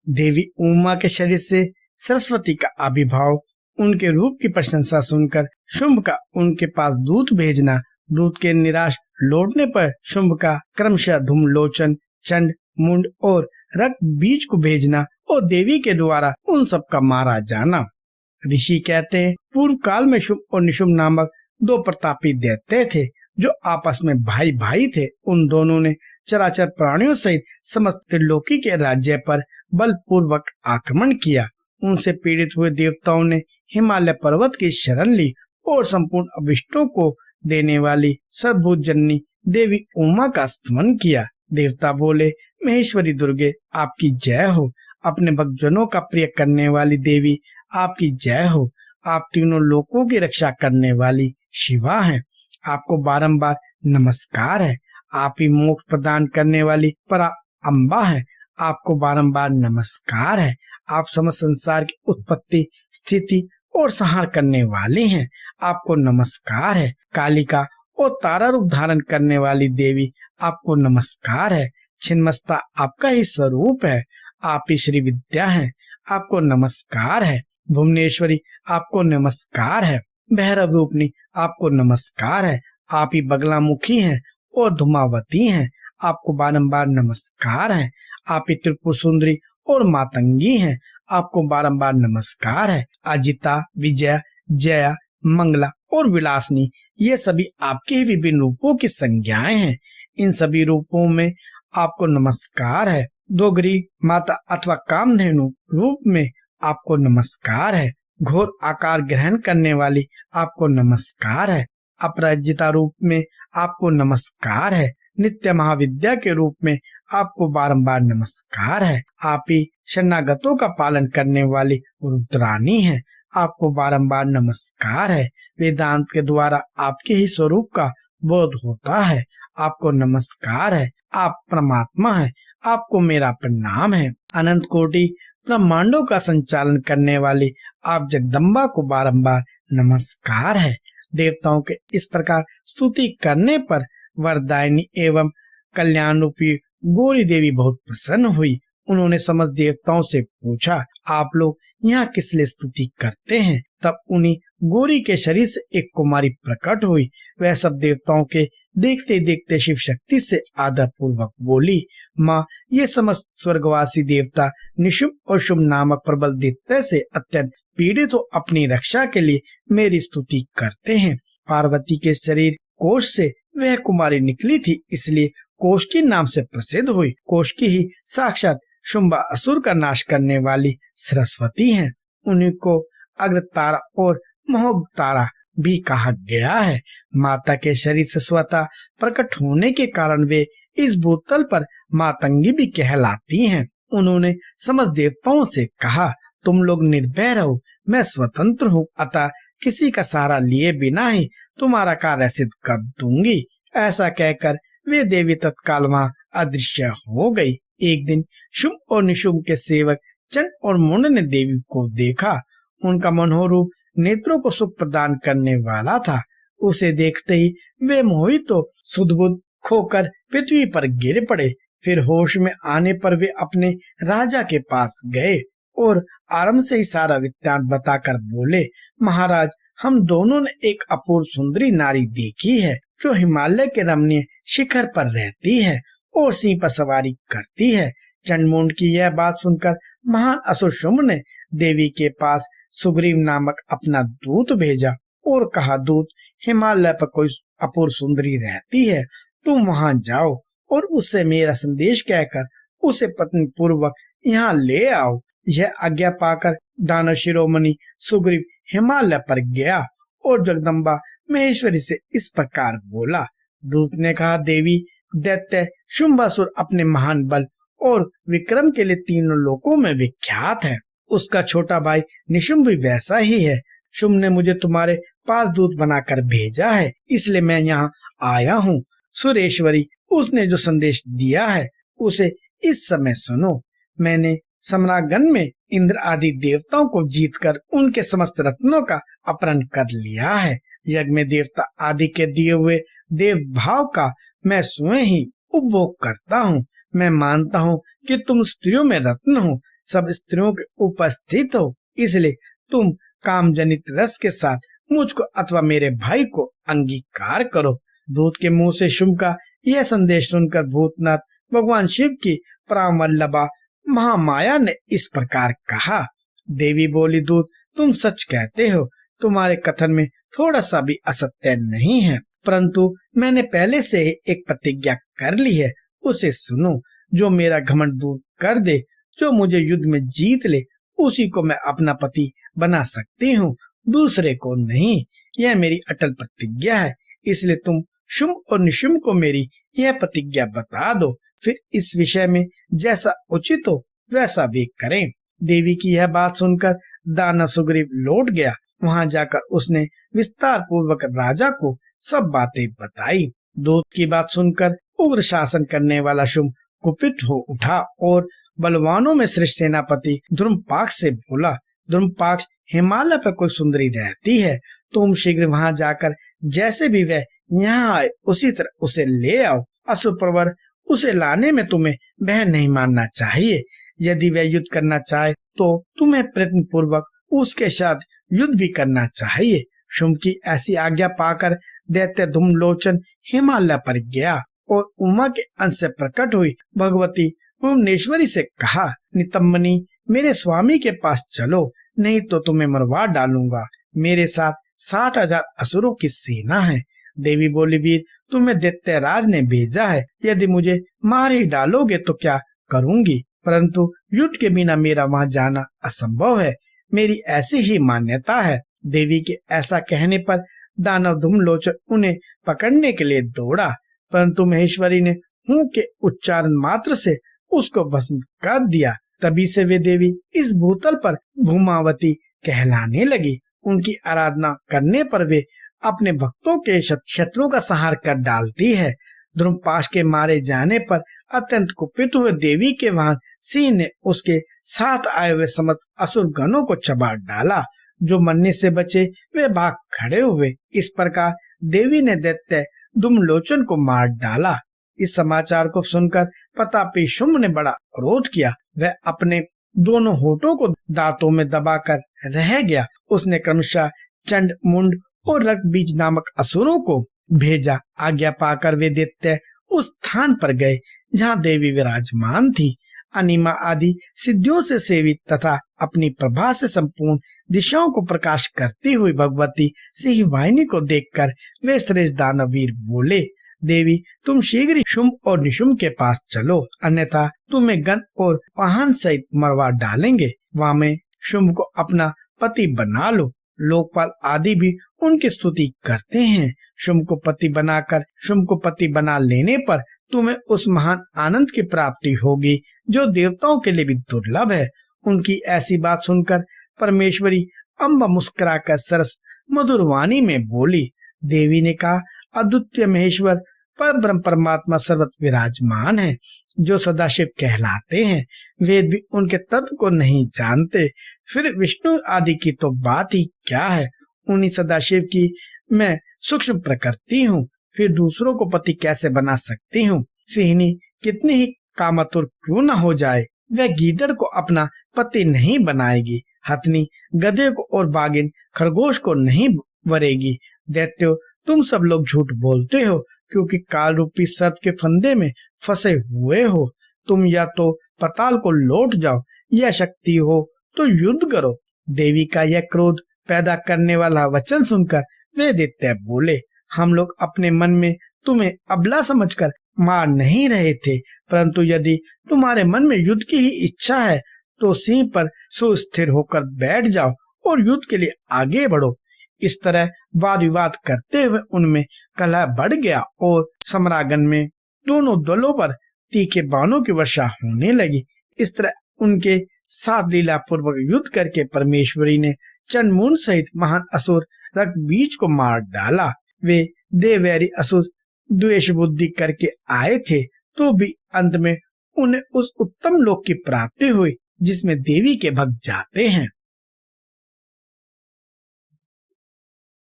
देवी उमा के शरीर से सरस्वती का आविर्भाव, उनके रूप की प्रशंसा सुनकर शुंभ का उनके पास दूत भेजना, दूत के निराश लौटने पर शुंभ का क्रमशः धूमलोचन, चंड, मुंड और रक्त बीज को भेजना और देवी के द्वारा उन सब का मारा जाना। ऋषि कहते हैं, पूर्व काल में शुंभ और निशुंभ नामक दो प्रतापी दैत्य थे जो आपस में भाई भाई थे। उन दोनों ने चराचर प्राणियों सहित समस्त त्रिलोकी के राज्य पर बलपूर्वक आक्रमण किया। उनसे पीड़ित हुए देवताओं ने हिमालय पर्वत की शरण ली और संपूर्ण अभिष्टों को देने वाली सर्वभूत जननी देवी उमा का स्तमन किया। देवता बोले, महेश्वरी दुर्गे आपकी जय हो। अपने भक्तजनों का प्रिय करने वाली देवी आपकी जय हो। आप तीनों लोकों की रक्षा करने वाली शिवा हैं। आपको बारंबार नमस्कार है। आप ही मोक्ष प्रदान करने वाली परा अम्बा है। आपको बारंबार नमस्कार है। आप समस्त संसार की उत्पत्ति, स्थिति और संहार करने वाली हैं। आपको नमस्कार है। कालिका और तारा रूप धारण करने वाली देवी आपको नमस्कार है। छिन्नमस्ता आपका ही स्वरूप है। आप ही श्री विद्या हैं। आपको नमस्कार है। भुवनेश्वरी आपको नमस्कार है। भैरव रूपनी आपको नमस्कार है। आप ही बगलामुखी हैं और धूमावती हैं। आपको बारंबार नमस्कार है। आप ही त्रिपुर सुंदरी और मातंगी हैं। आपको बारंबार नमस्कार है। अजिता, विजया, जया, मंगला और विलासनी, ये सभी आपके ही विभिन्न रूपों की संज्ञाएं हैं। इन सभी रूपों में आपको नमस्कार है। दोगरी माता अथवा कामधेनु रूप में आपको नमस्कार है। घोर आकार ग्रहण करने वाली आपको नमस्कार है। अपराजिता रूप में आपको नमस्कार है। नित्य महाविद्या के रूप में आपको बारंबार नमस्कार है। आप ही शरणागतों का पालन करने वाली रुद्रानी है। आपको बारंबार नमस्कार है। वेदांत के द्वारा आपके ही स्वरूप का बोध होता है। आपको नमस्कार है। आप परमात्मा है। आपको मेरा प्रणाम है। अनंत कोटि ब्रह्मांडों का संचालन करने वाली आप जगदम्बा को बारंबार नमस्कार है। देवताओं के इस प्रकार स्तुति करने पर वरदायिनी एवं कल्याण रूपी गौरी देवी बहुत प्रसन्न हुई। उन्होंने समस्त देवताओं से पूछा, आप लोग यहाँ किस लिए स्तुति करते हैं? तब उन्हीं गौरी के शरीर से एक कुमारी प्रकट हुई। वह सब देवताओं के देखते देखते शिव शक्ति से आदर पूर्वक बोली, माँ, ये समस्त स्वर्गवासी देवता निशुंभ और शुंभ नामक प्रबल दैत्य से अत्यंत पीड़ित हो अपनी रक्षा के लिए मेरी स्तुति करते हैं। पार्वती के शरीर कोष से वह कुमारी निकली थी, इसलिए कोष के नाम से प्रसिद्ध हुई। कोष की ही साक्षात शुंभा असुर का नाश करने वाली सरस्वती हैं। उन्हीं को अग्रतारा और महोग्तारा भी कहा गया है। माता के शरीर से स्वतः प्रकट होने के कारण वे इस भूतल पर मातंगी भी कहलाती हैं। उन्होंने समस्त देवताओं से कहा, तुम लोग निर्भय रहो, मैं स्वतंत्र हूँ, अतः किसी का सहारा लिए बिना ही तुम्हारा कार्य सिद्ध कर दूंगी। ऐसा कहकर वे देवी तत्काल वहाँ अदृश्य हो गई। एक दिन शुंभ और निशुंभ के सेवक चंड और मुंड ने देवी को देखा। उनका मनोहर रूप नेत्रों को सुख प्रदान करने वाला था। उसे देखते ही वे मोहित तो सुध-बुध खोकर पृथ्वी पर गिर पड़े। फिर होश में आने पर वे अपने राजा के पास गए और आरंभ से ही सारा वृत्तांत बताकर बोले, महाराज, हम दोनों ने एक अपूर्व सुंदरी नारी देखी है जो हिमालय के रमणीय शिखर पर रहती है और सिंह पर सवारी करती है। चंडमुंड की यह बात सुनकर महान असुर शुंभ ने देवी के पास सुग्रीव नामक अपना दूत भेजा और कहा, दूत, हिमालय पर कोई अपूर्व सुंदरी रहती है, तुम वहां जाओ और उससे मेरा संदेश कहकर उसे पत्नी पूर्वक यहाँ ले आओ। यह आज्ञा पाकर दानव शिरोमणि सुग्रीव हिमालय पर गया और जगदम्बा महेश्वरी से इस प्रकार बोला। दूत ने कहा, देवी, दैत्य शुंभासुर अपने महान बल और विक्रम के लिए तीनों लोकों में विख्यात है। उसका छोटा भाई निशुंभ भी वैसा ही है। शुंभ ने मुझे तुम्हारे पास दूत बनाकर भेजा है, इसलिए मैं यहाँ आया हूँ। सुरेश्वरी, उसने जो संदेश दिया है उसे इस समय सुनो। मैंने सम्राटगण में इंद्र आदि देवताओं को जीतकर उनके समस्त रत्नों का अपहरण कर लिया है। यज्ञ में देवता आदि के दिए हुए देव भाव का मैं स्वयं ही उपभोग करता हूँ। मैं मानता हूँ कि तुम स्त्रियों में रत्न हो, सब स्त्रियों के उपस्थित हो, इसलिए तुम काम जनित रस के साथ मुझको अथवा मेरे भाई को अंगीकार करो। दूत के मुंह से शुंभ का यह संदेश सुनकर भूतनाथ भगवान शिव की प्राणवल्लभा महामाया ने इस प्रकार कहा। देवी बोली, दूत तुम सच कहते हो, तुम्हारे कथन में थोड़ा सा भी असत्य नहीं है, परंतु मैंने पहले से ही एक प्रतिज्ञा कर ली है, उसे सुनो। जो मेरा घमंड दूर कर दे, जो मुझे युद्ध में जीत ले, उसी को मैं अपना पति बना सकती हूँ, दूसरे को नहीं। यह मेरी अटल प्रतिज्ञा है, इसलिए तुम शुंभ और निशुंभ को मेरी यह प्रतिज्ञा बता दो, फिर इस विषय में जैसा उचित हो वैसा वे करें। देवी की यह बात सुनकर दानव सुग्रीव लौट गया। वहां जाकर उसने विस्तार पूर्वक राजा को सब बातें बताई। दूत की बात सुनकर उग्र शासन करने वाला शुंभ कुपित हो उठा और बलवानों में श्रेष्ठ सेनापति द्रुमपाक्ष से बोला, द्रुमपाक्ष, हिमालय पर कोई सुंदरी रहती है, तुम शीघ्र वहां जाकर जैसे भी वह यहाँ आए उसी तरह उसे ले आओ। असुर प्रवर उसे लाने में तुम्हें बहन नहीं मानना चाहिए। यदि वह युद्ध करना चाहे तो तुम्हें प्रयत्न पूर्वक उसके साथ युद्ध भी करना चाहिए। शुंभ की ऐसी आज्ञा पाकर दैत्य धूम्रलोचन हिमालय पर गया और उमा के अंश से प्रकट हुई भगवती भुवनेश्वरी से कहा, नितम्बनी, मेरे स्वामी के पास चलो, नहीं तो तुम्हें मरवा डालूंगा। मेरे साथ 60,000 असुरों की सेना है। देवी बोली, वीर, तुम्हें दैत्यराज ने भेजा है, यदि मुझे मार ही डालोगे तो क्या करूंगी, परंतु युद्ध के बिना मेरा वहां जाना असंभव है, मेरी ऐसी ही मान्यता है। देवी के ऐसा कहने पर दानव धूम्रलोचन उन्हें पकड़ने के लिए दौड़ा, परंतु महेश्वरी ने हूं के उच्चारण मात्र से उसको भस्म कर दिया। तभी से वे देवी इस भूतल पर भूमावती कहलाने लगी। उनकी आराधना करने पर वे अपने भक्तों के शत्रुओं का संहार कर डालती है। द्रुमपाश के मारे जाने पर अत्यंत कुपित हुए देवी के वहां सिंह ने उसके साथ आए हुए समस्त असुर गणों को चबा डाला। जो मरने से बचे वे भाग खड़े हुए। इस प्रकार देवी ने दैत्य धूम्रलोचन को मार डाला। इस समाचार को सुनकर प्रतापी शुंभ ने बड़ा क्रोध किया। वह अपने दोनों होठों को दांतों में दबाकर रह गया। उसने क्रमशः चंड, मुंड और रक्त बीज नामक असुरों को भेजा। आज्ञा पाकर वे दैत्य उस स्थान पर गए जहाँ देवी विराजमान थी। अनिमा आदि सिद्धियों से सेवित तथा अपनी प्रभा से संपूर्ण दिशाओं को प्रकाश करती हुई भगवती सिंह वाहिनी को देखकर वे श्रेष्ठ दानवीर बोले, देवी, तुम शीघ्र शुंभ और निशुंभ के पास चलो, अन्यथा तुम्हें गण और वाहन सहित मरवा डालेंगे। वहां में शुंभ को अपना पति बना लो। लोकपाल आदि भी उनकी स्तुति करते हैं। शुंभ को पति बना लेने पर तुम्हें उस महान आनंद की प्राप्ति होगी जो देवताओं के लिए भी दुर्लभ है। उनकी ऐसी बात सुनकर परमेश्वरी अम्बा मुस्कुराकर सरस मधुर वाणी में बोली। देवी ने कहा, अद्वितीय महेश्वर पर ब्रह्म परमात्मा सर्वत्र विराजमान है, जो सदाशिव कहलाते हैं। वेद भी उनके तत्व को नहीं जानते, फिर विष्णु आदि की तो बात ही क्या है। उन्हीं सदाशिव की मैं सूक्ष्म प्रकृति हूँ, फिर दूसरों को पति कैसे बना सकती हूँ। सिंहनी कितनी ही कामतुर क्यों न हो जाए, वह गीदड़ को अपना पति नहीं बनाएगी। हथनी गधे को और बागिन खरगोश को नहीं वरेगी। दैत्यो, तुम सब लोग झूठ बोलते हो, क्योंकि काल रूपी सर्प के फंदे में फंसे हुए हो। तुम या तो पाताल को लौट जाओ, या शक्ति हो तो युद्ध करो। देवी का यह क्रोध पैदा करने वाला वचन सुनकर वे दैत्य बोले, हम लोग अपने मन में तुम्हें अबला समझकर मार नहीं रहे थे, परंतु यदि तुम्हारे मन में युद्ध की ही इच्छा है तो सिंह पर सुस्थिर होकर बैठ जाओ और युद्ध के लिए आगे बढ़ो। इस तरह वाद विवाद करते हुए उनमें कलह बढ़ गया और सम्रागन में दोनों दलों पर तीखे बाणों की वर्षा होने लगी। इस तरह उनके साथ लीला पूर्वक युद्ध करके परमेश्वरी ने चंडमुंड सहित महान असुर रक्त बीज को मार डाला। वे देवैरी असुर द्वेष बुद्धि करके आए थे, तो भी अंत में उन्हें उस उत्तम लोक की प्राप्ति हुई जिसमें देवी के भक्त जाते हैं।